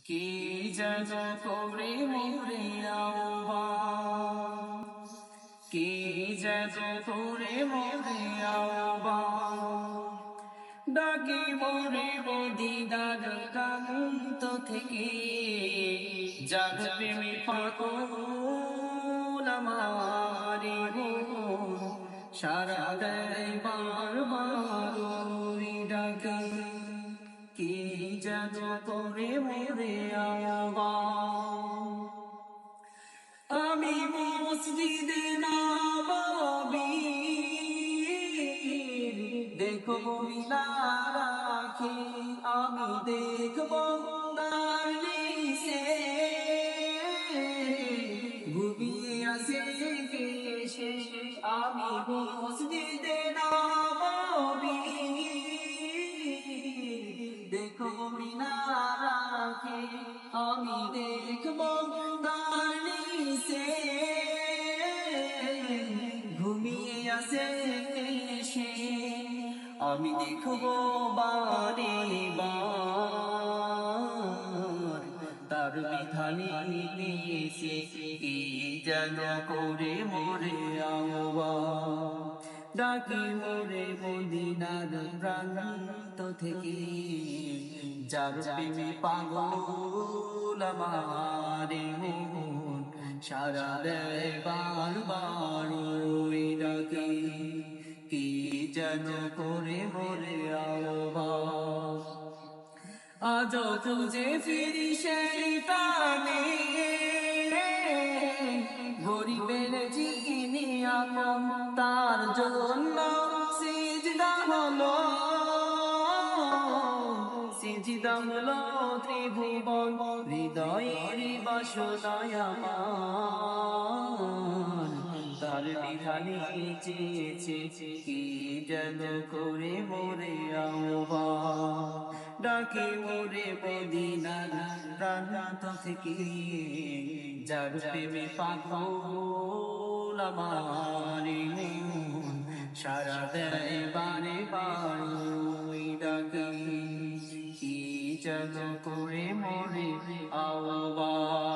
কি যেন করে মোরে আহ্বান, কি যেন করে মোরে আহ্বান, ডাকি মোরে মদিনার প্রান্ত থেকে, যার প্রেমে পাগল আমারে মন, সারা দেয় বারবার ওই ডাকে। কি যেন করে মোরে আহ্বান, আমি মসজিদে নববী দেখব মিনার রাখি, আমি দেখব দালিসে ঘুমিয়ে আসে কেশে। আমি মসজিদে নববী দেখব মিনার রাখি, আমি দেখব দালিসে ঘুমিয়ে আসে সে। আমি দেখব বারে বার তার বিধানে নিয়েছে, কি যেন করে মোরে আহ্বান, ডাকি মোরে মদিনার প্রান্ত থেকে, যার প্রেমে পাগল আমারে মন, সারা দেয় বারবার ওই ডাকে। কি যেন করে মোরে আহ্বান, আজ খুঁজে ফিরি সেই টানে, গরিবের চিনি আপন, তার জন্য সিজদা হলো, সিজদা হলো ত্রিভুবন, হৃদয়ের বাসনায় আমার, তার বিধানে চেয়েছে, কি যেন করে মোরে আহ্বান, ডাকে মোরে মদিনার প্রান্ত থেকে, যার প্রেমে পাগল আমারে মন, সারা দেয় বারে বার ওই ডাকে। কি যেন করে মোরে আহ্বান।